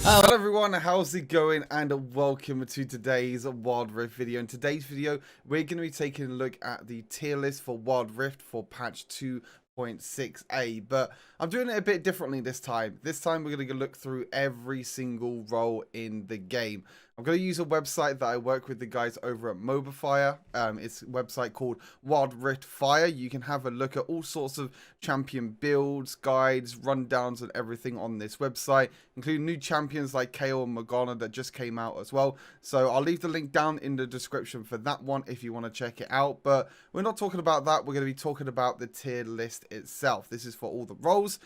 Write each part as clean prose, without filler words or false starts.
Hello everyone, how's it going, and welcome to today's Wild Rift video. In today's video, we're going to be taking a look at the tier list for Wild Rift for patch 2.6a, but I'm doing it a bit differently this time. This time we're going to look through every single role in the game. I'm going to use a website that I work with the guys over at WildRiftFire. It's a website called WildRiftFire. You can have a look at all sorts of champion builds, guides, rundowns, and everything on this website, including new champions like Kale and Morgana that just came out as well. So I'll leave the link down in the description for that one if you want to check it out. But we're not talking about that. We're going to be talking about the tier list itself. This is for all the roles.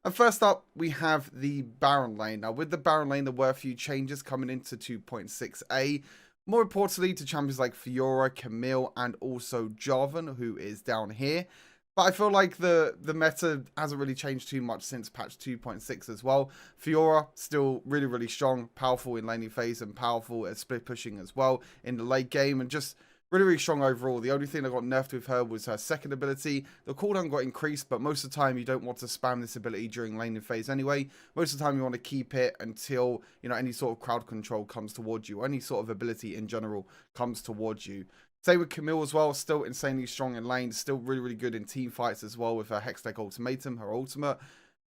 And first up, we have the Baron lane. Now, with the Baron lane, there were a few changes coming into 2.6a. More importantly, to champions like Fiora, Camille, and also Jarvan, who is down here. But I feel like the meta hasn't really changed too much since patch 2.6 as well. Fiora, still really, really strong, powerful in laning phase, and powerful at split pushing as well in the late game, and just really, really strong overall. The only thing that got nerfed with her was her second ability. The cooldown got increased, but most of the time you don't want to spam this ability during laning phase anyway. Most of the time you want to keep it until, you know, any sort of crowd control comes towards you, or any sort of ability in general comes towards you. Same with Camille as well, still insanely strong in lane, still really, really good in team fights as well with her Hextech Ultimatum, her ultimate.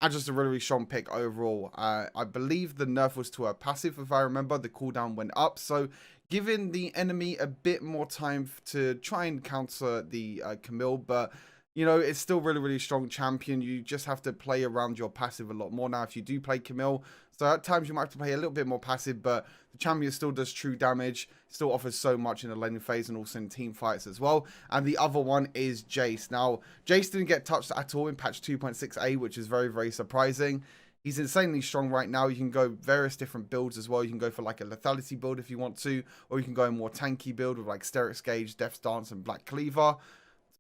And just a really, really strong pick overall. I believe the nerf was to her passive, if I remember. The cooldown went up, so giving the enemy a bit more time to try and counter the Camille, but you know, it's still really, really strong champion. You just have to play around your passive a lot more now if you do play Camille. So at times you might have to play a little bit more passive, but the champion still does true damage, still offers so much in the laning phase and also in team fights as well. And the other one is Jace. Now, Jace didn't get touched at all in patch 2.6a, which is very, very surprising. He's insanely strong right now. You can go various different builds as well. You can go for like a lethality build if you want to, or you can go a more tanky build with like Sterix Gauge, Death's Dance, and Black Cleaver.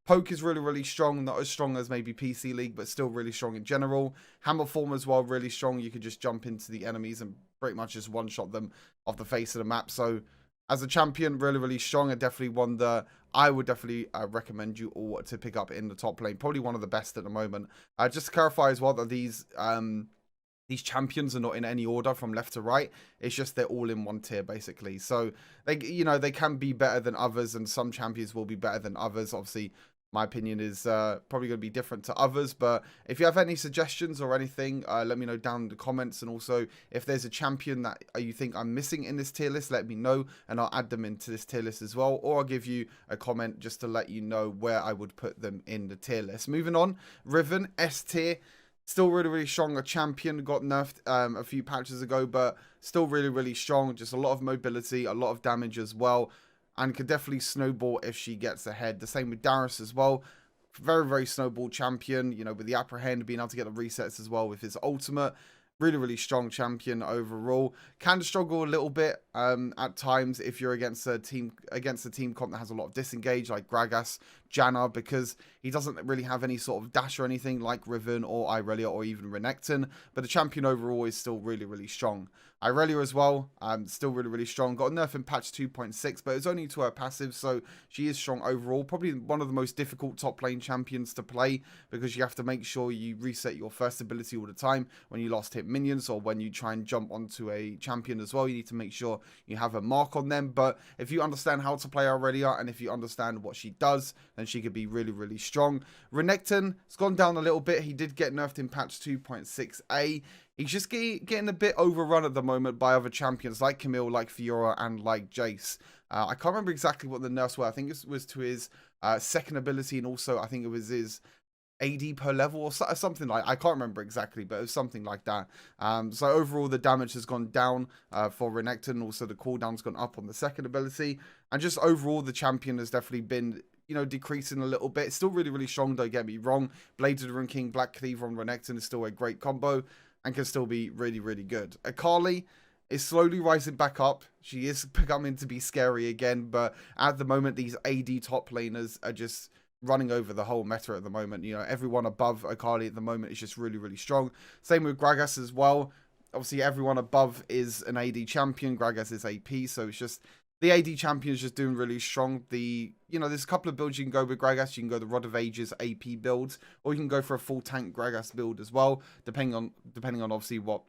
Poke is really, really strong. Not as strong as maybe PC League, but still really strong in general. Hammer Form as well, really strong. You could just jump into the enemies and pretty much just one-shot them off the face of the map. So as a champion, really, really strong, and definitely one that I would definitely recommend you all to pick up in the top lane. Probably one of the best at the moment. Just to clarify as well that these champions are not in any order from left to right. It's just they're all in one tier basically. So they, you know, they can be better than others, and some champions will be better than others. Obviously, my opinion is probably going to be different to others, but if you have any suggestions or anything, let me know down in the comments. And also, if there's a champion that you think I'm missing in this tier list, let me know, and I'll add them into this tier list as well. Or I'll give you a comment just to let you know where I would put them in the tier list. Moving on, Riven, S tier. Still really, really strong. A champion, got nerfed a few patches ago, but still really, really strong. Just a lot of mobility, a lot of damage as well, and could definitely snowball if she gets ahead. The same with Darius as well. Very, very snowball champion, you know, with the Apprehend, being able to get the resets as well with his ultimate. Really, really strong champion overall. Can struggle a little bit at times if you're against a team comp that has a lot of disengage, like Gragas, Janna, because he doesn't really have any sort of dash or anything like Riven or Irelia or even Renekton. But the champion overall is still really, really strong. Irelia as well, still really, really strong. Got a nerf in patch 2.6, but it's only to her passive, so she is strong overall. Probably one of the most difficult top lane champions to play, because you have to make sure you reset your first ability all the time when you last hit minions, or when you try and jump onto a champion as well. You need to make sure you have a mark on them. But if you understand how to play Irelia, and if you understand what she does, then she could be really, really strong. Renekton has gone down a little bit. He did get nerfed in patch 2.6a. He's just getting a bit overrun at the moment by other champions like Camille, like Fiora, and like Jace. I can't remember exactly what the nerfs were. I think it was to his second ability, and also I think it was his AD per level or something like. I can't remember exactly, but it was something like that. So overall, the damage has gone down for Renekton. Also, the cooldown's gone up on the second ability, and just overall, the champion has definitely been, you know, decreasing a little bit. It's still really, really strong, don't get me wrong. Blades of the Rune King, Black Cleaver on Renekton is still a great combo, and can still be really, really good. Akali is slowly rising back up. She is becoming to be scary again, but at the moment, these AD top laners are just running over the whole meta at the moment. You know, everyone above Akali at the moment is just really, really strong. Same with Gragas as well. Obviously, everyone above is an AD champion. Gragas is AP, so it's just The AD champion is just doing really strong. There's a couple of builds you can go with Gragas. You can go the Rod of Ages AP build, or you can go for a full tank Gragas build as well, depending on obviously what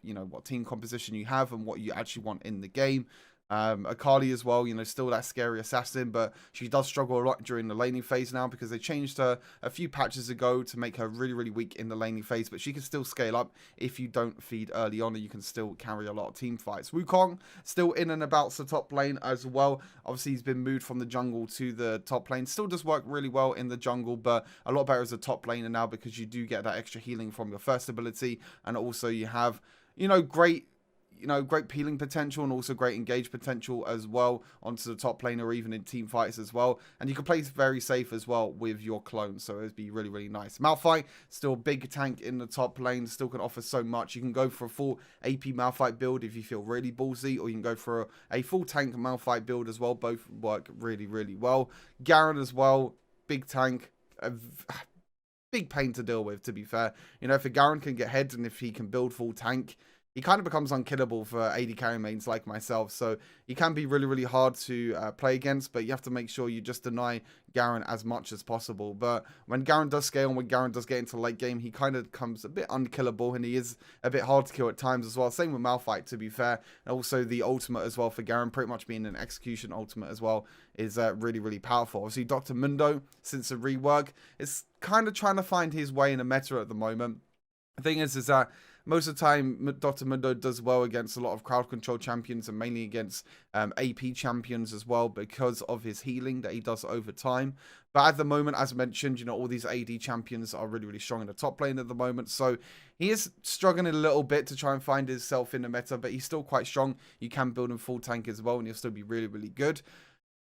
team composition you have and what you actually want in the game. Akali as well, still that scary assassin, but she does struggle a lot during the laning phase now because they changed her a few patches ago to make her really, really weak in the laning phase, but she can still scale up if you don't feed early on, and you can still carry a lot of team fights. Wukong still in and about the top lane as well. Obviously, he's been moved from the jungle to the top lane. Still does work really well in the jungle, but a lot better as a top laner now because you do get that extra healing from your first ability, and also you have, great peeling potential and also great engage potential as well onto the top lane or even in team fights as well. And you can play very safe as well with your clones, so it'd be really, really nice. Malphite, still a big tank in the top lane, still can offer so much. You can go for a full AP Malphite build if you feel really ballsy, or you can go for a full tank Malphite build as well. Both work really, really well. Garen as well, big tank, big pain to deal with, to be fair. If a Garen can get head and if he can build full tank, he kind of becomes unkillable for AD carry mains like myself. So he can be really, really hard to play against, but you have to make sure you just deny Garen as much as possible. But when Garen does scale and when Garen does get into late game, he kind of becomes a bit unkillable, and he is a bit hard to kill at times as well. Same with Malphite, to be fair. And also the ultimate as well for Garen, pretty much being an execution ultimate as well, is really, really powerful. Obviously, Dr. Mundo, since the rework, is kind of trying to find his way in the meta at the moment. The thing is that most of the time, Dr. Mundo does well against a lot of crowd control champions and mainly against AP champions as well because of his healing that he does over time. But at the moment, as mentioned, all these AD champions are really, really strong in the top lane at the moment. So he is struggling a little bit to try and find himself in the meta, but he's still quite strong. You can build him full tank as well, and he'll still be really, really good.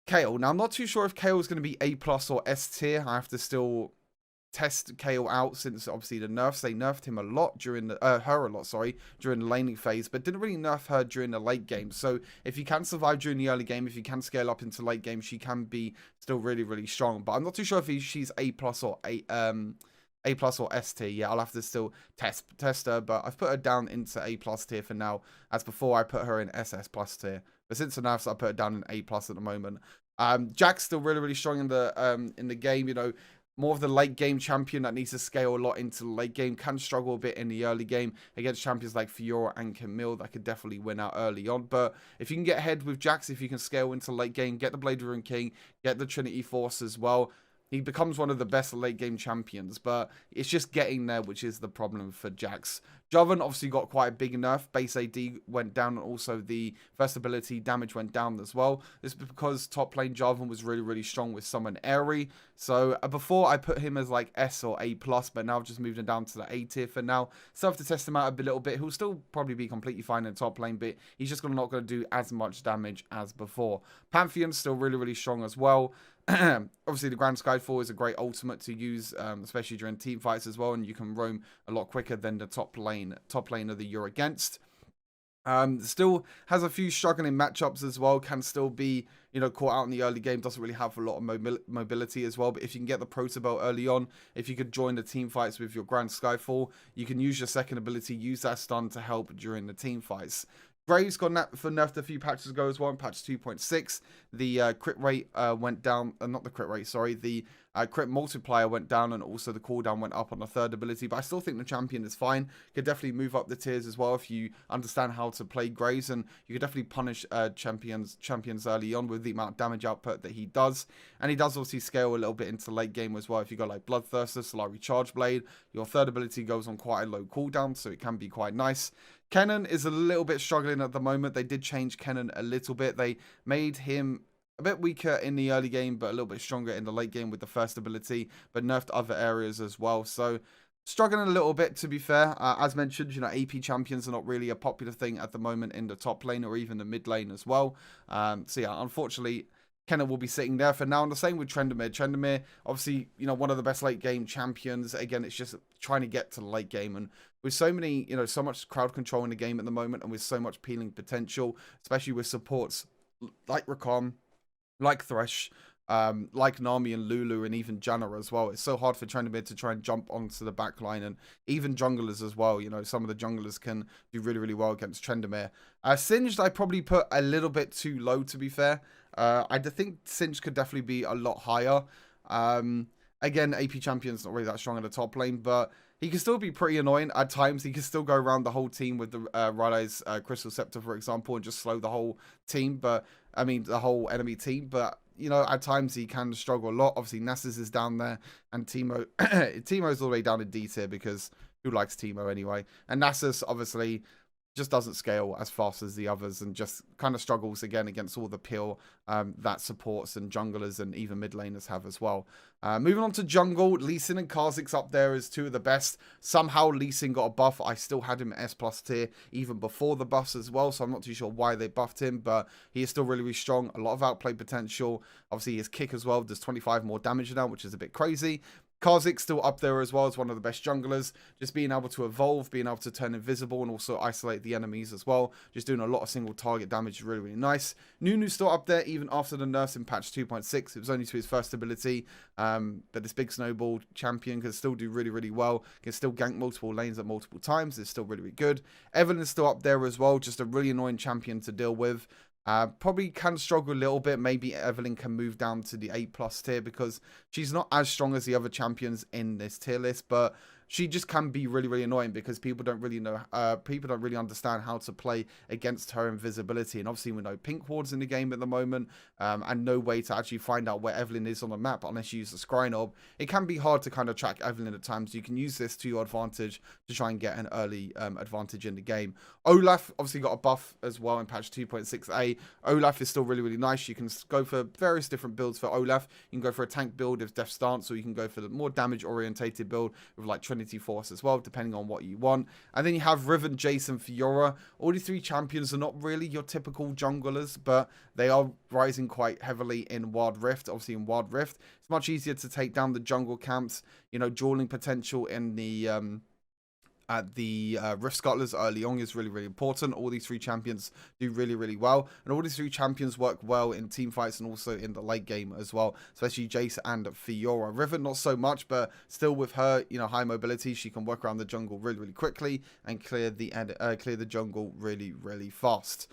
Kale. Now, I'm not too sure if Kale is going to be A+ or S tier. I have to still test Kale out since obviously the nerfs. They nerfed him a lot during the during the laning phase, but didn't really nerf her during the late game. So if you can survive during the early game, if you can scale up into late game, she can be still really, really strong. But I'm not too sure if she's A+ or A+ or S tier. Yeah, I'll have to still test her, but I've put her down into A+ tier for now, as before I put her in SS+ tier. But since the nerfs, I put her down in A+ at the moment. Jack's still really, really strong in the game. More of the late game champion that needs to scale a lot into the late game, can struggle a bit in the early game against champions like Fiora and Camille that could definitely win out early on. But if you can get ahead with Jax, if you can scale into late game, get the Blade Rune King, get the Trinity Force as well, he becomes one of the best late game champions, but it's just getting there, which is the problem for Jax. Jarvan obviously got quite a big nerf. Base AD went down, and also the first ability damage went down as well. This is because top lane Jarvan was really, really strong with Summon Airy. So before I put him as like S or A+, but now I've just moved him down to the A tier for now. So I have to test him out a little bit. He'll still probably be completely fine in top lane, but he's just not going to do as much damage as before. Pantheon's still really, really strong as well. Obviously, the Grand Skyfall is a great ultimate to use, especially during team fights as well, and you can roam a lot quicker than the top laner that you're against. Still has a few struggling matchups as well, can still be, caught out in the early game, doesn't really have a lot of mobility as well, but if you can get the Proto Belt early on, if you could join the team fights with your Grand Skyfall, you can use your second ability, use that stun to help during the team fights. Graves got nerfed a few patches ago as well. In patch 2.6, the crit rate went down. Not the crit rate, sorry. The crit multiplier went down, and also the cooldown went up on the third ability. But I still think the champion is fine. Could definitely move up the tiers as well if you understand how to play Graves, and you could definitely punish champions early on with the amount of damage output that he does. And he does obviously scale a little bit into late game as well. If you go like Bloodthirster, Solari Charge Blade, your third ability goes on quite a low cooldown, so it can be quite nice. Kennen is a little bit struggling at the moment. They did change Kennen a little bit. They made him a bit weaker in the early game, but a little bit stronger in the late game with the first ability, but nerfed other areas as well. So struggling a little bit, to be fair. As mentioned, AP champions are not really a popular thing at the moment in the top lane or even the mid lane as well. So yeah, unfortunately, Kennen will be sitting there for now. And the same with Tryndamere. Tryndamere, obviously, one of the best late game champions. Again, it's just trying to get to the late game. And with so many, so much crowd control in the game at the moment, and with so much peeling potential, especially with supports like Rakan, like Thresh, like Nami and Lulu, and even Janna as well. It's so hard for Tryndamere to try and jump onto the back line, and even junglers as well. Some of the junglers can do really, really well against Tryndamere. Singed, I probably put a little bit too low, to be fair. I think Cinch could definitely be a lot higher. Again, AP Champion's not really that strong in the top lane, but he can still be pretty annoying at times. He can still go around the whole team with the Rylai's Crystal Scepter, for example, and just slow the whole team. But I mean, the whole enemy team. But you know, at times he can struggle a lot. Obviously, Nessus is down there, and Teemo Teemo's all the way down in D tier because who likes Teemo anyway? And Nessus obviously just doesn't scale as fast as the others and just kind of struggles again against all the pure that supports and junglers and even mid laners have as well. Moving on to jungle, Lee Sin and Kha'Zix up there as two of the best. Somehow Lee Sin got a buff. I still had him at S+ tier even before the buffs as well, so I'm not too sure why they buffed him, but he is still really, really strong. A lot of outplay potential. Obviously his kick as well does 25 more damage now, which is a bit crazy. Kha'Zix still up there as well as one of the best junglers. Just being able to evolve, being able to turn invisible and also isolate the enemies as well. Just doing a lot of single target damage is really, really nice. Nunu's still up there even after the nerfs in patch 2.6. It was only to his first ability. But this big snowball champion can still do really, really well. Can still gank multiple lanes at multiple times. It's still really, really good. Evelyn's still up there as well. Just a really annoying champion to deal with. Probably can struggle a little bit. Maybe Evelyn can move down to the A+ tier because she's not as strong as the other champions in this tier list, but she just can be really, really annoying because people don't really know, people don't really understand how to play against her invisibility. And obviously with no pink wards in the game at the moment, and no way to actually find out where Evelyn is on the map unless you use the scry knob, it can be hard to kind of track Evelyn at times. You can use this to your advantage to try and get an early advantage in the game. Olaf obviously got a buff as well in patch 2.6a. Olaf is still really, really nice. You can go for various different builds for Olaf. You can go for a tank build with Death Stance, or you can go for the more damage orientated build with like Trinity Force as well, depending on what you want. And then you have Riven, Jace, and Fiora. All these three champions are not really your typical junglers, but they are rising quite heavily in Wild Rift. Obviously in Wild Rift, it's much easier to take down the jungle camps. You know, dueling potential in the Rift Scuttlers early on is really, really important. All these three champions do really, really well. And all these three champions work well in team fights and also in the late game as well, especially Jace and Fiora. Riven, not so much, but still with her, you know, high mobility, she can work around the jungle really, really quickly and clear the jungle really, really fast.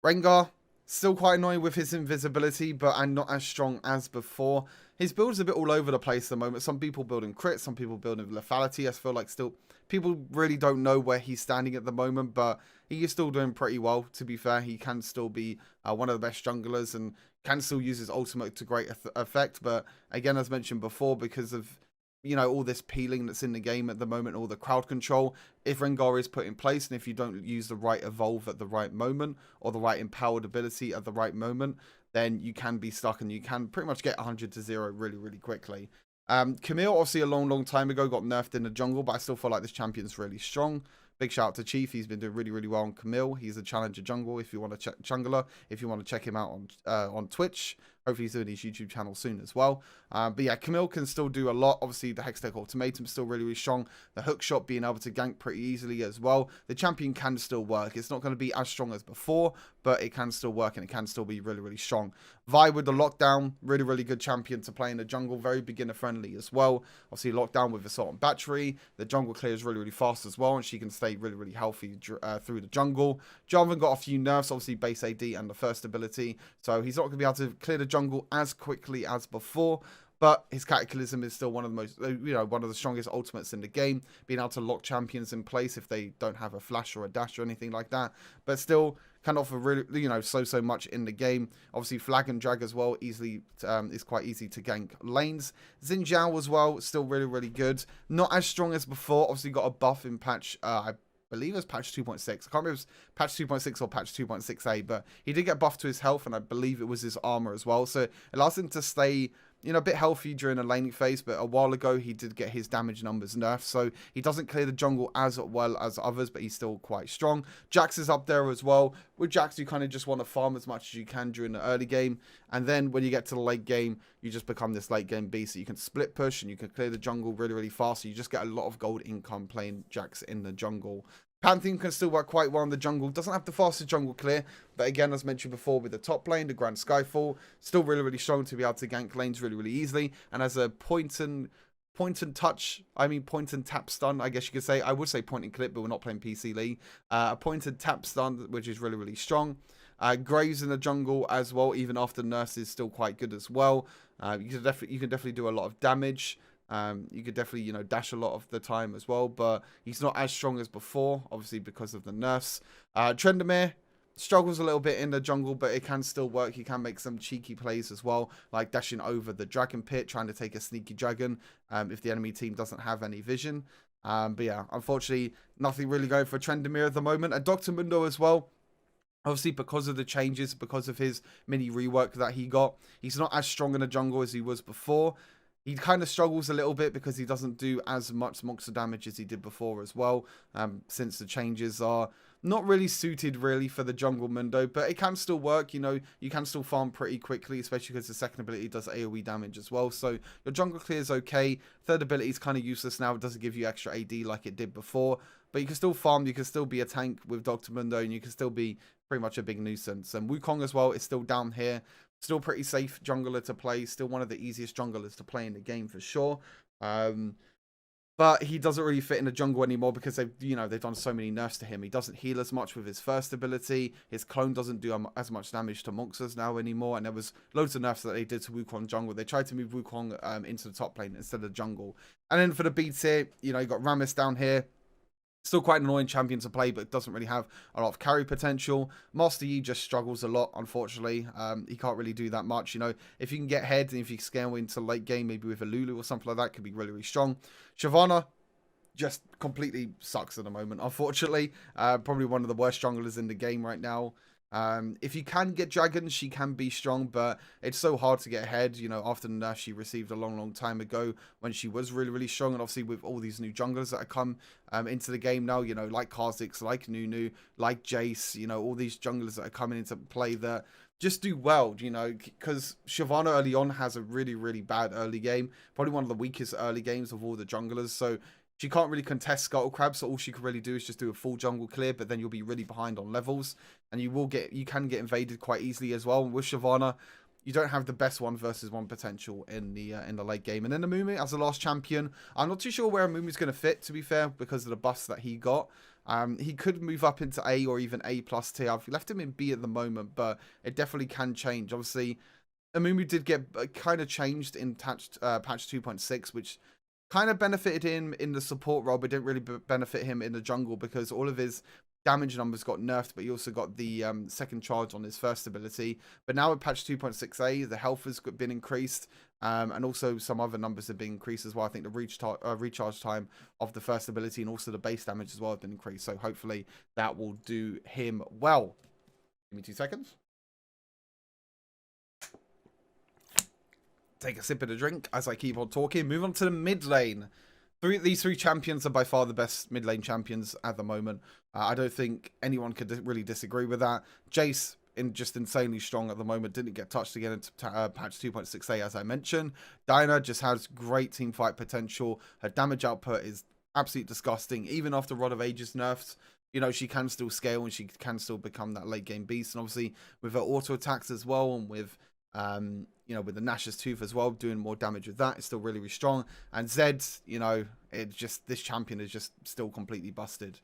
Rengar, still quite annoying with his invisibility, but I'm not as strong as before. His build's a bit all over the place at the moment. Some people building crit, some people building lethality. I feel like still people really don't know where he's standing at the moment, but he is still doing pretty well, to be fair. He can still be one of the best junglers and can still use his ultimate to great effect. But again, as mentioned before, because of, you know, all this peeling that's in the game at the moment, all the crowd control, if Rengar is put in place and if you don't use the right evolve at the right moment or the right empowered ability at the right moment, then you can be stuck and you can pretty much get 100 to 0 really, really quickly. Camille, obviously a long, long time ago, got nerfed in the jungle, but I still feel like this champion's really strong. Big shout out to Chief. He's been doing really, really well on Camille. He's a challenger jungle if you want to check jungler, if you want to check him out on Twitch. Hopefully he's doing his YouTube channel soon as well. But yeah, Camille can still do a lot. Obviously, the Hextech Ultimatum is still really, really strong. The hook shot being able to gank pretty easily as well. The champion can still work. It's not going to be as strong as before, but it can still work and it can still be really, really strong. Vi with the lockdown, really, really good champion to play in the jungle. Very beginner friendly as well. Obviously, lockdown with Assault and Battery. The jungle clears really, really fast as well, and she can stay really, really healthy through the jungle. Jarvan got a few nerfs, obviously base AD and the first ability, so he's not going to be able to clear the jungle as quickly as before. But his Cataclysm is still one of the most, you know, one of the strongest ultimates in the game. Being able to lock champions in place if they don't have a flash or a dash or anything like that. But still can offer really, you know, so much in the game. Obviously, flag and drag as well, easily is quite easy to gank lanes. Xin Zhao as well, still really, really good. Not as strong as before. Obviously, got a buff in patch, I believe it was patch 2.6. I can't remember if it was patch 2.6 or patch 2.6a, but he did get buffed to his health, and I believe it was his armor as well. So it allows him to stay, you know, a bit healthy during a laning phase, but a while ago he did get his damage numbers nerfed, so he doesn't clear the jungle as well as others, but he's still quite strong. Jax is up there as well. With Jax, you kind of just want to farm as much as you can during the early game, and then when you get to the late game, you just become this late game beast. So you can split push and you can clear the jungle really, really fast, so you just get a lot of gold income playing Jax in the jungle. Pantheon can still work quite well in the jungle. Doesn't have the fastest jungle clear, but again, as mentioned before, with the top lane, the Grand Skyfall, still really, really strong to be able to gank lanes really, really easily. And as a point and tap stun, I guess you could say. I would say point and clip, but we're not playing PC League. A point and tap stun, which is really, really strong. Graves in the jungle as well, even after Nurse, is still quite good as well. You can definitely do a lot of damage. You could definitely, you know, dash a lot of the time as well, but he's not as strong as before, obviously because of the nerfs. Tryndamere struggles a little bit in the jungle, but it can still work. He can make some cheeky plays as well, like dashing over the dragon pit, trying to take a sneaky dragon if the enemy team doesn't have any vision. But yeah, unfortunately, nothing really going for Tryndamere at the moment. And Dr. Mundo as well. Obviously, because of the changes, because of his mini rework that he got, he's not as strong in the jungle as he was before. He kind of struggles a little bit because he doesn't do as much monster damage as he did before as well, since the changes are not really suited really for the jungle Mundo, but it can still work. You know, you can still farm pretty quickly, especially because the second ability does AoE damage as well. So your jungle clear is okay. Third ability is kind of useless now. It doesn't give you extra AD like it did before, but you can still farm. You can still be a tank with Dr. Mundo, and you can still be pretty much a big nuisance. And Wukong as well is still down here. Still pretty safe jungler to play. Still one of the easiest junglers to play in the game for sure. But he doesn't really fit in the jungle anymore because they've done so many nerfs to him. He doesn't heal as much with his first ability. His clone doesn't do as much damage to monsters now anymore. And there was loads of nerfs that they did to Wukong jungle. They tried to move Wukong into the top lane instead of jungle. And then for the B tier, you know, you got Rammus down here. Still quite an annoying champion to play, but doesn't really have a lot of carry potential. Master Yi just struggles a lot, unfortunately. He can't really do that much. You know, if you can get ahead and if you scale into late game, maybe with a Lulu or something like that, could be really, really strong. Shyvana just completely sucks at the moment, unfortunately. Probably one of the worst junglers in the game right now. If you can get dragons, she can be strong, but it's so hard to get ahead, you know, after the nerf she received a long time ago when she was really, really strong. And obviously with all these new junglers that have come into the game now, you know, like Kha'Zix, like Nunu, like Jace, you know, all these junglers that are coming into play that just do well, you know, because Shyvana early on has a really, really bad early game. Probably one of the weakest early games of all the junglers, so she can't really contest Scuttle Crab, so all she can really do is just do a full jungle clear, but then you'll be really behind on levels, and you can get invaded quite easily as well. And with Shyvana, you don't have the best 1-versus-1 potential in the late game. And then Amumu as the last champion, I'm not too sure where Amumu's going to fit, to be fair, because of the buffs that he got. He could move up into A or even A+ tier. I've left him in B at the moment, but it definitely can change. Obviously, Amumu did get kind of changed in patch 2.6, which kind of benefited him in the support role, but didn't really benefit him in the jungle because all of his damage numbers got nerfed, but he also got the second charge on his first ability. But now with patch 2.6a, the health has been increased, and also some other numbers have been increased as well. I think the recharge time of the first ability and also the base damage as well have been increased. So hopefully that will do him well. Give me 2 seconds. Take a sip of the drink as I keep on talking. Move on to the mid lane. These three champions are by far the best mid lane champions at the moment. I don't think anyone could really disagree with that. Jace, just insanely strong at the moment. Didn't get touched again in patch 2.6a, as I mentioned. Diana just has great team fight potential. Her damage output is absolutely disgusting. Even after Rod of Ages nerfs, you know, she can still scale and she can still become that late game beast. And obviously with her auto attacks as well, and with you know, with the Nash's Tooth as well, doing more damage with that, it's still really, really strong. And Zed, you know, this champion is just still completely busted.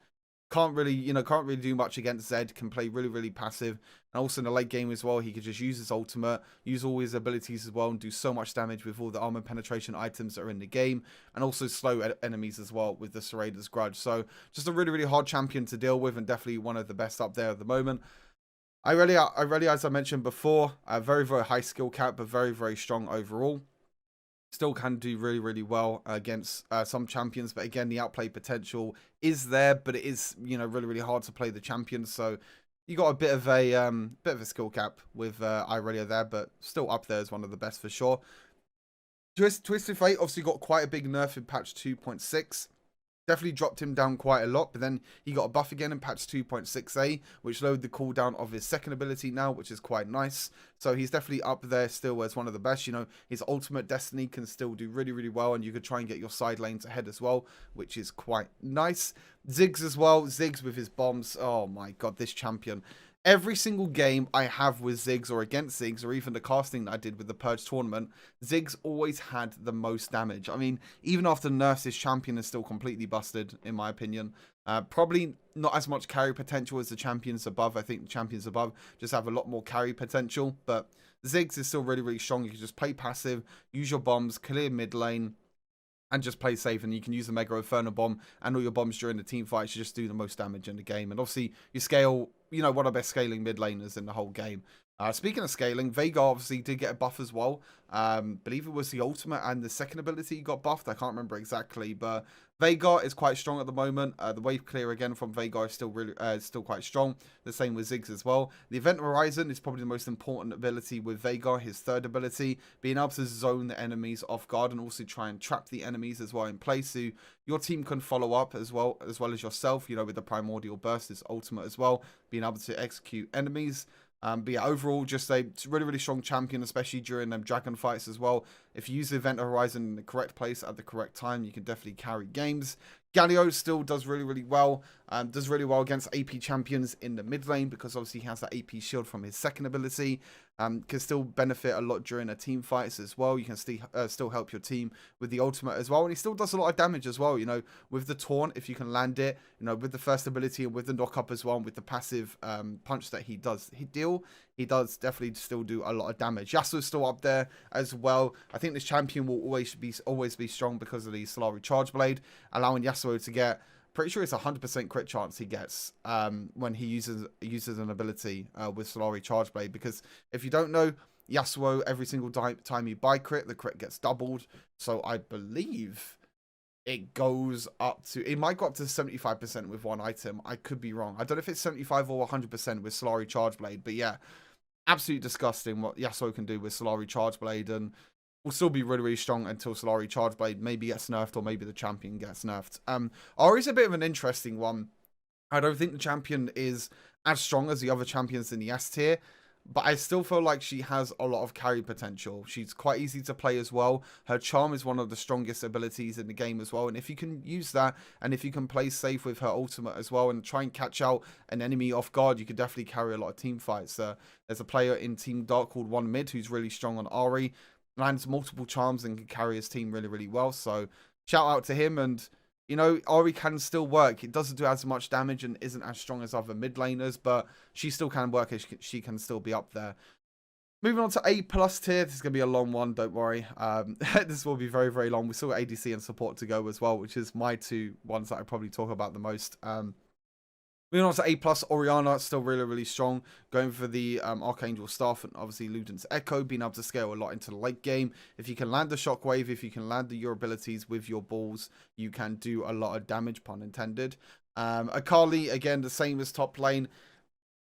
Can't really do much against Zed. Can play really, really passive. And also in the late game as well, he could just use his ultimate, use all his abilities as well, and do so much damage with all the armor penetration items that are in the game, and also slow enemies as well with the Serrader's Grudge. So just a really, really hard champion to deal with, and definitely one of the best up there at the moment. I really, as I mentioned before, a very, very high skill cap, but very, very strong overall. Still can do really, really well against some champions, but again, the outplay potential is there, but it is, you know, really, really hard to play the champions. So you got a bit of a skill cap with Irelia there, but still up there as one of the best for sure. Twisted Fate obviously got quite a big nerf in patch 2.6. Definitely dropped him down quite a lot, but then he got a buff again in patch 2.6a, which lowered the cooldown of his second ability now, which is quite nice. So he's definitely up there still as one of the best. You know, his ultimate Destiny can still do really, really well, and you could try and get your side lanes ahead as well, which is quite nice. Ziggs as well. Ziggs with his bombs. Oh my god, this champion. Every single game I have with Ziggs or against Ziggs, or even the casting that I did with the Purge tournament, Ziggs always had the most damage. I mean, even after nerfs, his champion is still completely busted, in my opinion. Probably not as much carry potential as the champions above. I think the champions above just have a lot more carry potential. But Ziggs is still really, really strong. You can just play passive, use your bombs, clear mid lane, and just play safe, and you can use the Mega Inferno Bomb and all your bombs during the team fights to just do the most damage in the game. And obviously, you scale, one of the best scaling mid laners in the whole game. Speaking of scaling, Veigar obviously did get a buff as well. Believe it was the ultimate and the second ability got buffed. I can't remember exactly, but Veigar is quite strong at the moment. The wave clear again from Veigar is still quite strong. The same with Ziggs as well. The Event Horizon is probably the most important ability with Veigar. His third ability, being able to zone the enemies off guard and also try and trap the enemies as well in place, so your team can follow up as well as yourself. With the Primordial Burst, his ultimate as well, being able to execute enemies. But yeah, overall, just a really, really strong champion, especially during them dragon fights as well. If you use the Event Horizon in the correct place at the correct time, you can definitely carry games. Galio still does really, really well. Does really well against AP champions in the mid lane because obviously he has that AP shield from his second ability. Can still benefit a lot during a team fights as well. You can still help your team with the ultimate as well. And he still does a lot of damage as well, with the taunt, if you can land it, with the first ability and with the knock up as well, and with the passive punch that he does he does definitely still do a lot of damage. Yasuo's still up there as well. I think this champion will always be strong because of the Solari Charge Blade, allowing Yasuo to get, pretty sure it's 100% crit chance he gets when he uses an ability with Solari Charge Blade. Because if you don't know, Yasuo, every single time you buy crit, the crit gets doubled. So I believe it goes up to, it might go up to 75% with one item. I could be wrong. I don't know if it's 75 or 100% with Solari Charge Blade, but yeah, absolutely disgusting what Yasuo can do with Solari Charge Blade, and will still be really, really strong until Solari Charge Blade maybe gets nerfed, or maybe the champion gets nerfed. Ahri's a bit of an interesting one. I don't think the champion is as strong as the other champions in the S tier, but I still feel like she has a lot of carry potential. She's quite easy to play as well. Her charm is one of the strongest abilities in the game as well. And if you can use that, and if you can play safe with her ultimate as well, and try and catch out an enemy off guard, you could definitely carry a lot of team fights. There's a player in Team Dark called One Mid who's really strong on Ahri, lands multiple charms and can carry his team really, really well. So shout out to him. And Ahri can still work. It doesn't do as much damage and isn't as strong as other mid laners, but she still can work. She can still be up there. Moving on to A+ tier. This is going to be a long one, don't worry. This will be very, very long. We still got ADC and support to go as well, which is my two ones that I probably talk about the most. Moving on to A+, Orianna, still really, really strong. Going for the Archangel Staff and obviously Luden's Echo, being able to scale a lot into the late game. If you can land the Shockwave, if you can land your abilities with your balls, you can do a lot of damage, pun intended. Akali, again, the same as top lane.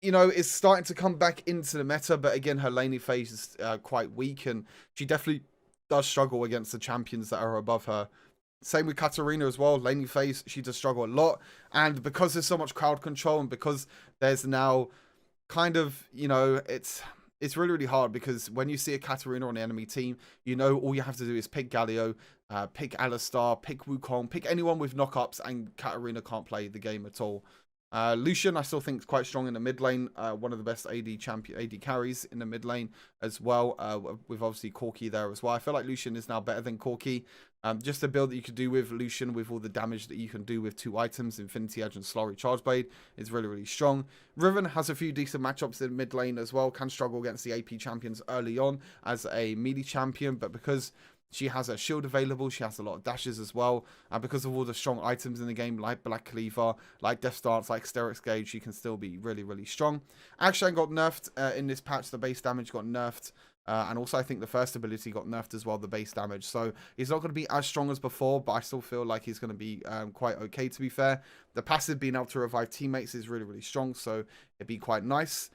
Is starting to come back into the meta, but again, her laning phase is quite weak, and she definitely does struggle against the champions that are above her. Same with Katarina as well. Laning phase, she does struggle a lot. And because there's so much crowd control, and because there's now kind of, it's really, really hard, because when you see a Katarina on the enemy team, all you have to do is pick Galio, pick Alistar, pick Wukong, pick anyone with knockups, and Katarina can't play the game at all. Lucian, I still think is quite strong in the mid lane. One of the best AD carries in the mid lane as well. With obviously Corki there as well. I feel like Lucian is now better than Corki. Just the build that you could do with Lucian, with all the damage that you can do with two items, Infinity Edge and Solari Charge Blade, is really, really strong. Riven has a few decent matchups in mid lane as well. Can struggle against the AP champions early on as a melee champion, but because she has a shield available, she has a lot of dashes as well, and because of all the strong items in the game, like Black Cleaver, like Death Stance, like Sterix Gauge, she can still be really, really strong. Akshan got nerfed in this patch. The base damage got nerfed, and also I think the first ability got nerfed as well, the base damage. So he's not going to be as strong as before, but I still feel like he's going to be quite okay, to be fair. The passive being able to revive teammates is really, really strong, so it'd be quite nice.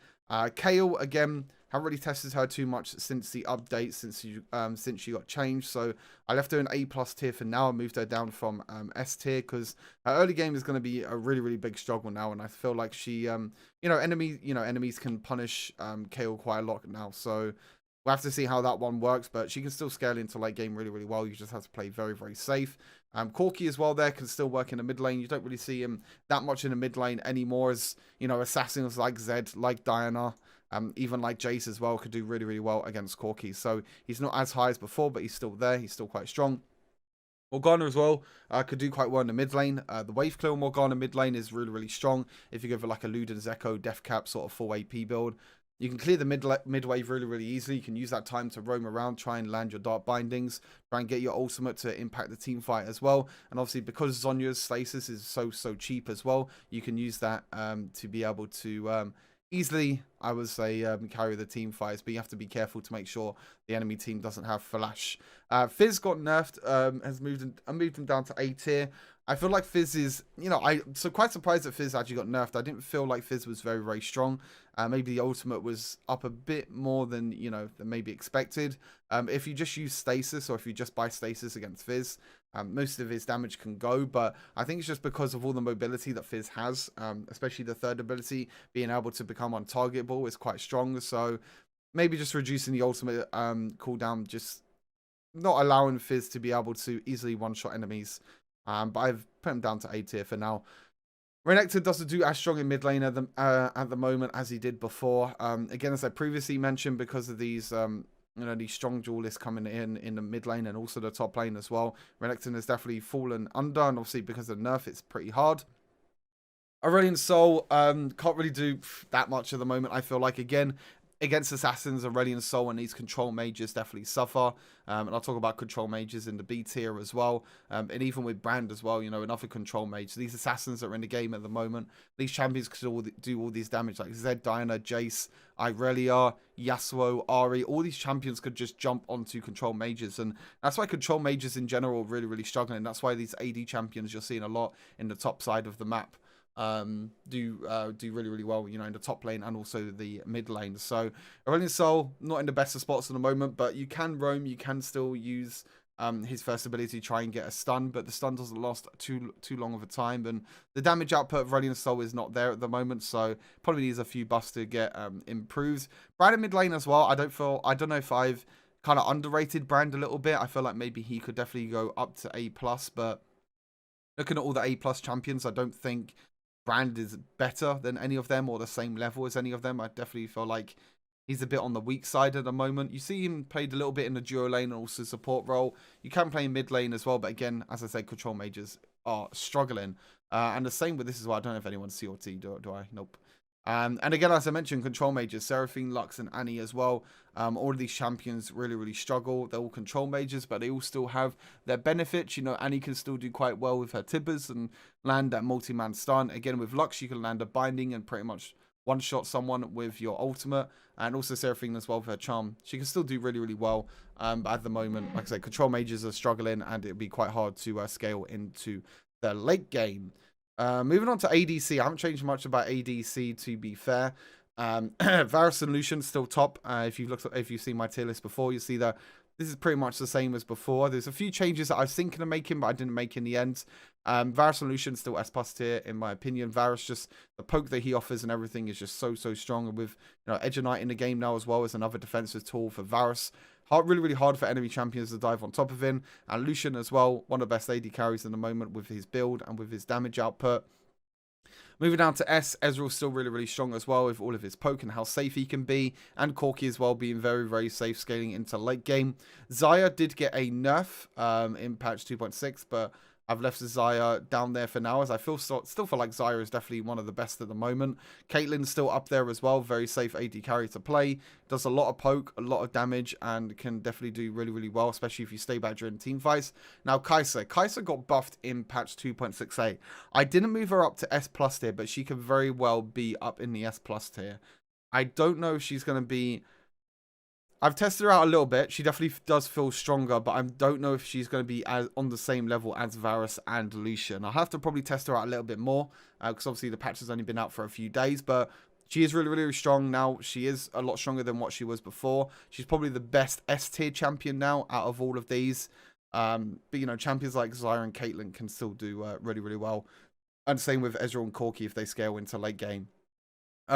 Kale, again, haven't really tested her too much since the update, since she got changed. So I left her in A+ tier for now. I moved her down from S tier, because her early game is going to be a really, really big struggle now, and I feel like she, enemies can punish Kale quite a lot now. So we'll have to see how that one works, but she can still scale into late game really, really well. You just have to play very, very safe. Corki as well there can still work in the mid lane. You don't really see him that much in the mid lane anymore, as assassins like Zed, like Diana, even like Jace as well, could do really, really well against Corki. So he's not as high as before, but he's still there. He's still quite strong. Morgana as well could do quite well in the mid lane. The wave clear on Morgana mid lane is really, really strong. If you go for like a Luden's Echo, Death Cap sort of full AP build, you can clear the mid wave really, really easily. You can use that time to roam around, try and land your Dark Bindings, try and get your ultimate to impact the team fight as well. And obviously, because Zhonya's stasis is so cheap as well, you can use that to be able to easily, I would say, carry the team fights, but you have to be careful to make sure the enemy team doesn't have Flash. Fizz got nerfed, has moved him down to A tier. I feel like Fizz is, so quite surprised that Fizz actually got nerfed. I didn't feel like Fizz was very, very strong. Maybe the ultimate was up a bit more than, than maybe expected. If you just use stasis, or if you just buy stasis against Fizz, most of his damage can go, but I think it's just because of all the mobility that Fizz has, especially the third ability, being able to become untargetable is quite strong. So maybe just reducing the ultimate cooldown, just not allowing Fizz to be able to easily one-shot enemies. But I've put him down to A tier for now. Renekton doesn't do as strong in mid lane at the moment as he did before. Again, as I previously mentioned, because of these these strong duelists coming in the mid lane and also the top lane as well, Renekton has definitely fallen under, and obviously because of the nerf, it's pretty hard. Aurelion Sol can't really do that much at the moment. I feel like, again, against assassins, Aurelion Sol and these control mages definitely suffer. And I'll talk about control mages in the B tier as well. And even with Brand as well, another control mage. These assassins that are in the game at the moment, these champions could do all these damage, like Zed, Diana, Jace, Irelia, Yasuo, Ahri. All these champions could just jump onto control mages. And that's why control mages in general are really, really struggling. That's why these AD champions you're seeing a lot in the top side of the map do really, really well, in the top lane and also the mid lane. So Aurelion Sol not in the best of spots at the moment, but you can roam, you can still use his first ability to try and get a stun, but the stun doesn't last too long of a time, and the damage output of Aurelion Sol is not there at the moment, so probably needs a few buffs to get improved. Brand in mid lane as well. I don't know if I've kind of underrated Brand a little bit. I feel like maybe he could definitely go up to A+, but looking at all the A+ champions, I don't think Brand is better than any of them or the same level as any of them. I definitely feel like he's a bit on the weak side at the moment. You see him played a little bit in the duo lane and also support role. You can play in mid lane as well, but again, as I said, control mages are struggling. And the same with this as well. I don't know if anyone's CRT, do I? Nope. And again, as I mentioned, control mages, Seraphine, Lux, and Annie as well. All of these champions really, really struggle. They're all control mages, but they all still have their benefits. Annie can still do quite well with her Tibbers and land that multi-man stun. Again, with Lux, you can land a binding and pretty much one-shot someone with your ultimate. And also Seraphine as well with her charm. She can still do really, really well. But at the moment, like I said, control mages are struggling, and it'll be quite hard to scale into the late game. Moving on to ADC, I haven't changed much about ADC, to be fair. Varus and Lucian still top. If you've seen my tier list before, you'll see that this is pretty much the same as before. There's a few changes that I was thinking of making, but I didn't make in the end. Varus and Lucian still S+ tier, in my opinion. Varus, just the poke that he offers and everything is just so strong. And with Edge of Night in the game now as well as another defensive tool for Varus. Really, really hard for enemy champions to dive on top of him. And Lucian as well, one of the best AD carries in the moment with his build and with his damage output. Moving down to S, Ezreal's still really, really strong as well with all of his poke and how safe he can be. And Corki as well being very, very safe scaling into late game. Xayah did get a nerf in patch 2.6, but I've left Xayah down there for now, as I still feel like Xayah is definitely one of the best at the moment. Caitlyn's still up there as well, very safe AD carry to play. Does a lot of poke, a lot of damage, and can definitely do really, really well, especially if you stay back during team fights. Now, Kaiser got buffed in patch 2.6a. I didn't move her up to S+ tier, but she could very well be up in the S+ tier. I don't know if she's going to be... I've tested her out a little bit. She definitely does feel stronger, but I don't know if she's going to be on the same level as Varus and Lucian. I'll have to probably test her out a little bit more, because obviously the patch has only been out for a few days, but she is really, really strong now. She is a lot stronger than what she was before. She's probably the best S-tier champion now out of all of these. But, champions like Xayah and Caitlyn can still do really, really well. And same with Ezreal and Corki if they scale into late game.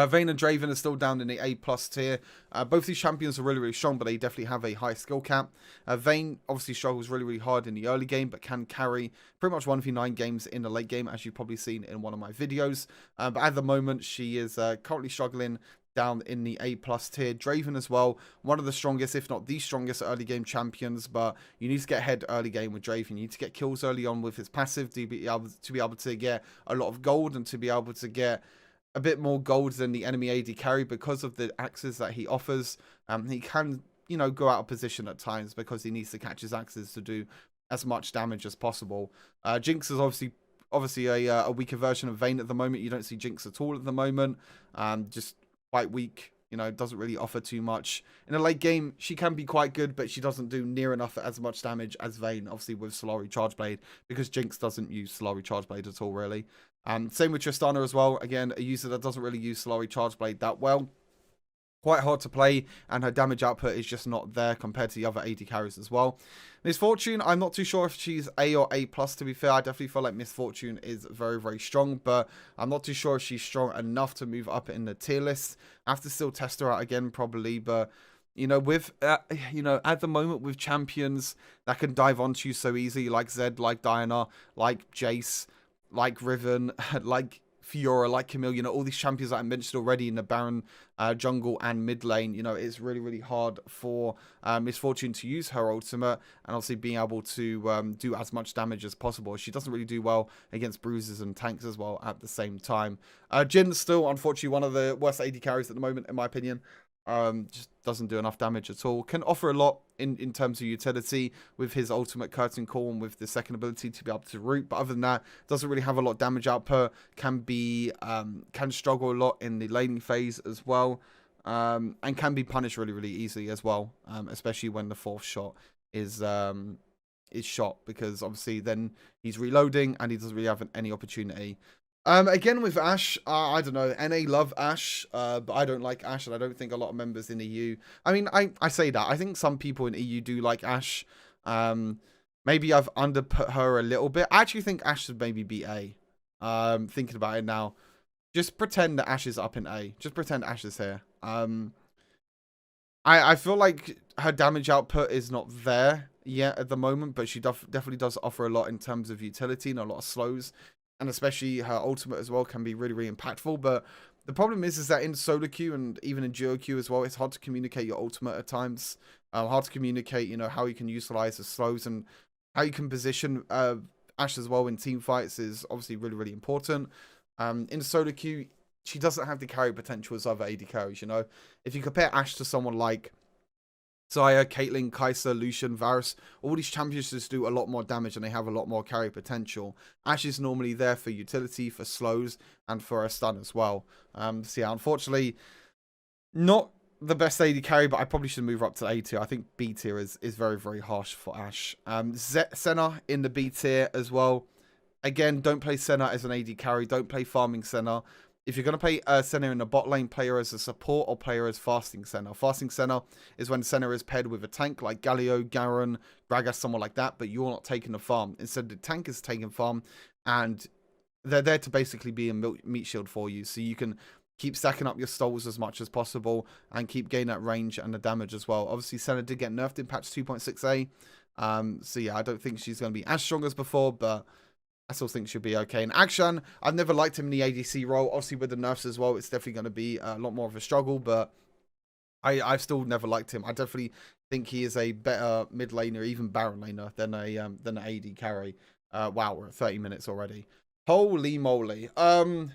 Vayne and Draven are still down in the A+ tier. Both these champions are really, really strong, but they definitely have a high skill cap. Vayne obviously struggles really, really hard in the early game, but can carry pretty much 1v9 games in the late game, as you've probably seen in one of my videos. But at the moment, she is currently struggling down in the A+ tier. Draven as well, one of the strongest, if not the strongest early game champions, but you need to get ahead early game with Draven. You need to get kills early on with his passive to be able to get a lot of gold and to be able to get a bit more gold than the enemy AD carry because of the axes that he offers. He can, you know, go out of position at times because he needs to catch his axes to do as much damage as possible. Jinx is obviously a weaker version of Vayne at the moment. You don't see Jinx at all at the moment. Just quite weak. You know, doesn't really offer too much. In a late game, she can be quite good, but she doesn't do near enough as much damage as Vayne, obviously with Solari Chargeblade, because Jinx doesn't use Solari Chargeblade at all, really. Same with Tristana as well. Again, a user that doesn't really use Solari Chargeblade that well. Quite hard to play, and her damage output is just not there compared to the other AD carries as well. Miss Fortune, I'm not too sure if she's A or A+, to be fair. I definitely feel like Miss Fortune is very, very strong, but I'm not too sure if she's strong enough to move up in the tier list. I have to still test her out again, probably, but you know, with you know, at the moment with champions that can dive onto you so easy, like Zed, like Diana, like Jace, like Riven, like Fiora, like Camille, you know, all these champions that I mentioned already in the Baron, jungle and mid lane, you know, it's really, really hard for Miss Fortune to use her ultimate and obviously being able to do as much damage as possible. She doesn't really do well against bruisers and tanks as well at the same time. Jin's still, unfortunately, one of the worst AD carries at the moment, in my opinion. Just doesn't do enough damage at all. Can offer a lot in terms of utility with his ultimate curtain call and with the second ability to be able to root, but other than that, doesn't really have a lot of damage output. Can struggle a lot in the laning phase as well, and can be punished really, really easily as well, especially when the fourth shot is shot, because obviously then he's reloading and he doesn't really have any opportunity. Again with Ashe, I don't know, NA love Ashe, but I don't like Ashe, and I don't think a lot of members in EU, I mean, I say that, I think some people in EU do like Ashe. Maybe I've underput her a little bit. I actually think Ashe should maybe be A. Thinking about it now, just pretend that Ashe is up in A, just pretend Ashe is here. I feel like her damage output is not there yet at the moment, but she definitely does offer a lot in terms of utility and a lot of slows. And especially her ultimate as well can be really, really impactful. But the problem is that in solo queue and even in duo queue as well, it's hard to communicate your ultimate at times. Hard to communicate, you know, how you can utilize the slows and how you can position Ashe as well in team fights is obviously really, really important. In solo queue, she doesn't have the carry potential as other AD carries, you know. If you compare Ashe to someone like Xayah, Caitlyn, Kaiser, Lucian, Varus, all these champions just do a lot more damage and they have a lot more carry potential. Ashe is normally there for utility, for slows, and for a stun as well. So yeah, unfortunately, not the best AD carry, but I probably should move her up to A tier. I think B tier is very, very harsh for Ashe. Senna in the B tier as well. Again, don't play Senna as an AD carry. Don't play farming Senna. If you're going to play Senna in the bot lane, play her as a support or play her as fasting Senna. Fasting Senna is when Senna is paired with a tank like Galio, Garen, Gragas, someone like that, but you're not taking the farm. Instead, the tank is taking farm, and they're there to basically be a meat shield for you, so you can keep stacking up your stalls as much as possible and keep gaining that range and the damage as well. Obviously, Senna did get nerfed in patch 2.6a, so yeah, I don't think she's going to be as strong as before, but I still think she'll be okay. And Akshan, I've never liked him in the ADC role. Obviously, with the nerfs as well, it's definitely going to be a lot more of a struggle. But I've still never liked him. I definitely think he is a better mid laner, even Baron laner, than an AD carry. Wow, we're at 30 minutes already. Holy moly. I'll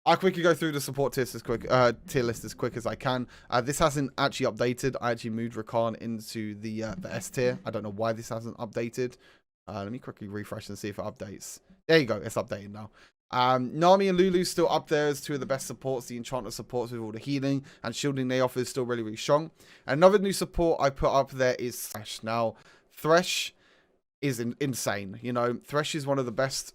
quickly go through the support tier list as quick as I can. This hasn't actually updated. I actually moved Rakan into the S tier. I don't know why this hasn't updated. Let me quickly refresh and see if it updates. There you go, it's updated now. Nami and Lulu still up there as two of the best supports. The Enchanter supports with all the healing and shielding they offer is still really, really strong. Another new support I put up there is Thresh. Now, Thresh is insane. You know, Thresh is one of the best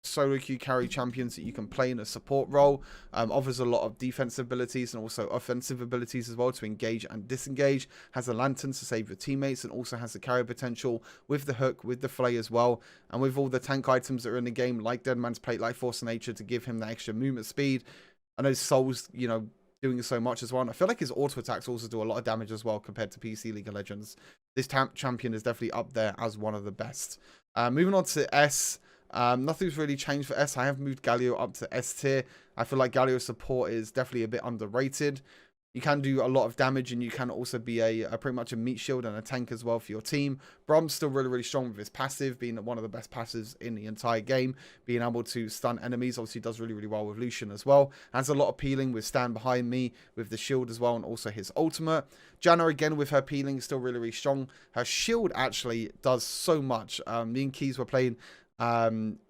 solo queue carry champions that you can play in a support role. Offers a lot of defensive abilities and also offensive abilities as well to engage and disengage. Has a lantern to save your teammates and also has the carry potential with the hook, with the flay as well, and with all the tank items that are in the game like Dead Man's Plate, like Force of Nature to give him that extra movement speed. I know Soul's, you know, doing so much as well, and I feel like his auto attacks also do a lot of damage as well compared to PC League of Legends. This champion is definitely up there as one of the best. Moving on to S. Nothing's really changed for S. I have moved Galio up to S tier. I feel like Galio's support is definitely a bit underrated. You can do a lot of damage, and you can also be a pretty much a meat shield and a tank as well for your team. Brom's still really, really strong with his passive, being one of the best passives in the entire game. Being able to stun enemies, obviously does really, really well with Lucian as well. Has a lot of peeling with Stand Behind Me, with the shield as well, and also his ultimate. Janna, again, with her peeling, still really, really strong. Her shield actually does so much. Me and Keys were playing...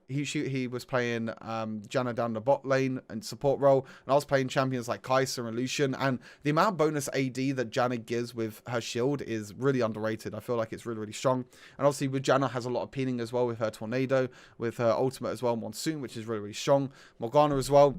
He was playing Janna down the bot lane and support role, and I was playing champions like Kaiser and Lucian, and the amount of bonus AD that Janna gives with her shield is really underrated. I feel like it's really, really strong. And obviously with Janna has a lot of peeling as well with her tornado, with her ultimate as well, Monsoon, which is really, really strong. Morgana as well.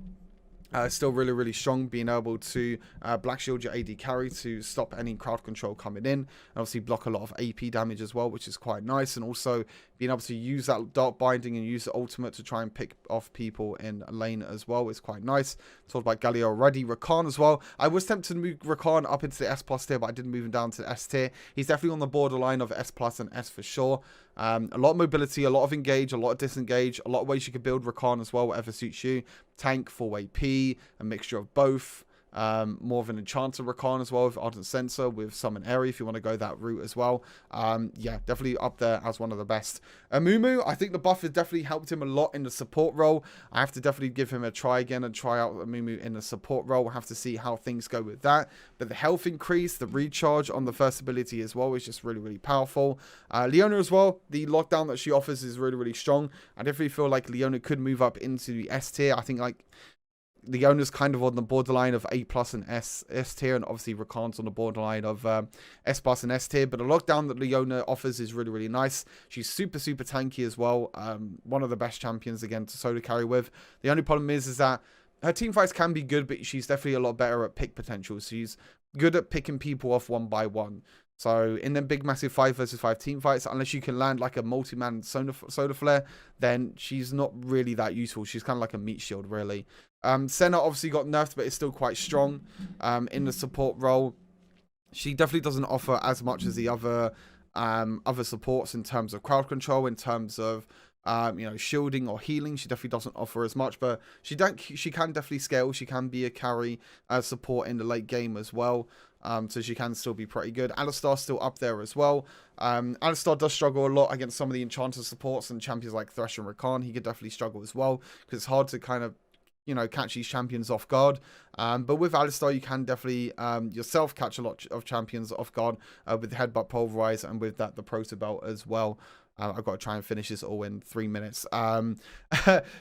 Still really, really strong, being able to black shield your AD carry to stop any crowd control coming in, and obviously block a lot of AP damage as well, which is quite nice. And also being able to use that dark binding and use the ultimate to try and pick off people in a lane as well is quite nice. Talked about Galio already. Rakan as well. I was tempted to move Rakan up into the S plus tier, but I didn't move him down to the S tier. He's definitely on the borderline of S plus and S for sure. A lot of mobility, a lot of engage, a lot of disengage, a lot of ways you could build Rakan as well, whatever suits you. Tank, full AP, a mixture of both. More of an enchanter Rakan as well with Ardent Sensor, with Summon Airy if you want to go that route as well. Yeah, definitely up there as one of the best. Amumu, I think the buff has definitely helped him a lot in the support role. I have to definitely give him a try again and try out Amumu in the support role. We'll have to see how things go with that. But the health increase, the recharge on the first ability as well is just really, really powerful. Leona as well, the lockdown that she offers is really, really strong. I definitely feel like Leona could move up into the S tier. I think like Leona's kind of on the borderline of A plus and S tier, and obviously Rakan's on the borderline of S plus and S tier. But the lockdown that Leona offers is really, really nice. She's super, super tanky as well. One of the best champions again to solo carry with. The only problem is that her team fights can be good, but she's definitely a lot better at pick potential. She's good at picking people off one by one. So in them big massive 5 versus 5 team fights, unless you can land like a multi-man solar flare, then she's not really that useful. She's kind of like a meat shield, really. Senna obviously got nerfed, but is still quite strong in the support role. She definitely doesn't offer as much as the other supports in terms of crowd control, in terms of you know, shielding or healing. She definitely doesn't offer as much, but she can definitely scale. She can be a carry support in the late game as well. So she can still be pretty good. Alistar's still up there as well. Alistar does struggle a lot against some of the enchanter supports and champions like Thresh and Rakan. He could definitely struggle as well, because it's hard to kind of, you know, catch these champions off guard. But with Alistar, you can definitely yourself catch a lot of champions off guard with the headbutt pulverize, and with that the proto belt as well. I've got to try and finish this all in 3 minutes.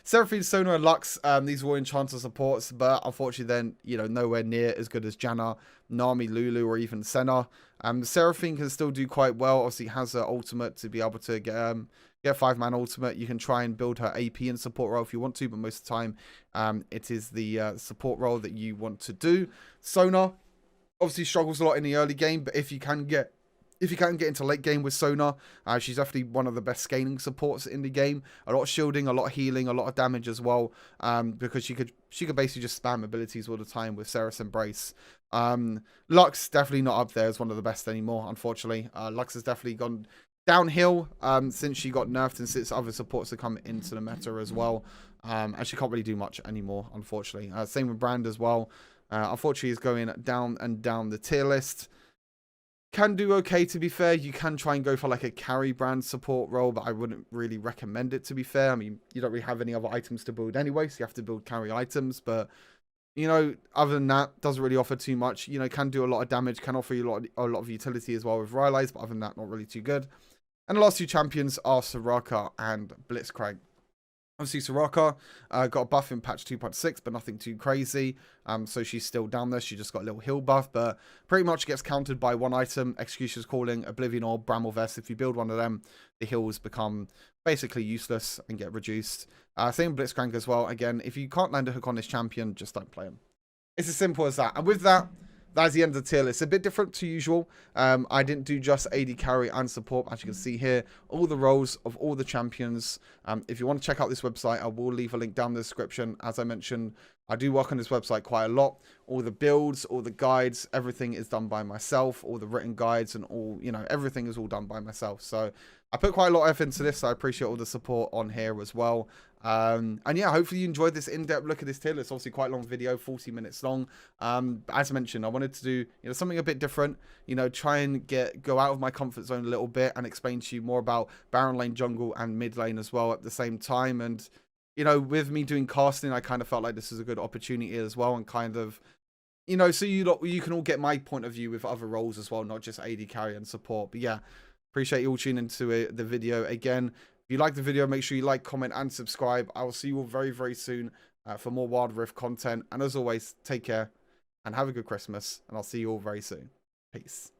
Seraphine, Sona, and Lux, these were enchanter supports, but unfortunately then, you know, nowhere near as good as Janna, Nami, Lulu, or even Senna. Seraphine can still do quite well. Obviously has her ultimate to be able to get 5-man ultimate. You can try and build her AP and support role if you want to, but most of the time it is the support role that you want to do. Sona obviously struggles a lot in the early game, but if you can get into late game with Sona, she's definitely one of the best scaling supports in the game. A lot of shielding, a lot of healing, a lot of damage as well, because she could basically just spam abilities all the time with Seraph Embrace. Lux definitely not up there as one of the best anymore, unfortunately. Lux has definitely gone downhill since she got nerfed and since other supports have come into the meta as well. And she can't really do much anymore, unfortunately. Same with Brand as well. Unfortunately, is going down and down the tier list. Can do okay, to be fair. You can try and go for like a carry Brand support role, but I wouldn't really recommend it, to be fair. I memean, you don't really have any other items to build anyway, so you have to build carry items. But, you know, other than that, doesn't really offer too much. You know, can do a lot of damage, can offer you a lot of utility as well with Rylai's, but other than that, not really too good. And the last two champions are Soraka and Blitzcrank. Obviously, Soraka got a buff in patch 2.6, but nothing too crazy. So she's still down there. She just got a little heal buff, but pretty much gets countered by one item: Executioner's Calling, Oblivion Orb, Bramble Vest. If you build one of them, the heals become basically useless and get reduced. Same with Blitzcrank as well. Again, if you can't land a hook on this champion, just don't play him. It's as simple as that. And with that, that's the end of the tier list. A bit different to usual. I didn't do just AD carry and support. As you can see here, all the roles of all the champions. If you want to check out this website, I will leave a link down in the description. As I mentioned, I do work on this website quite a lot. All the builds, all the guides, everything is done by myself. All the written guides and all, you know, everything is all done by myself. So I put quite a lot of effort into this. So I appreciate all the support on here as well. And yeah, hopefully you enjoyed this in-depth look at this tier list. Obviously quite a long video, 40 minutes long. As mentioned, I wanted to do, you know, something a bit different, you know, try and go out of my comfort zone a little bit and explain to you more about Baron lane, jungle and mid lane as well at the same time. And, you know, with me doing casting, I kind of felt like this is a good opportunity as well, and kind of, you know, so you can all get my point of view with other roles as well, not just AD carry and support. But yeah, appreciate you all tuning into the video again. If you like the video, make sure you like, comment, and subscribe. I will see you all very, very soon for more Wild Rift content. And as always, take care and have a good Christmas. And I'll see you all very soon. Peace.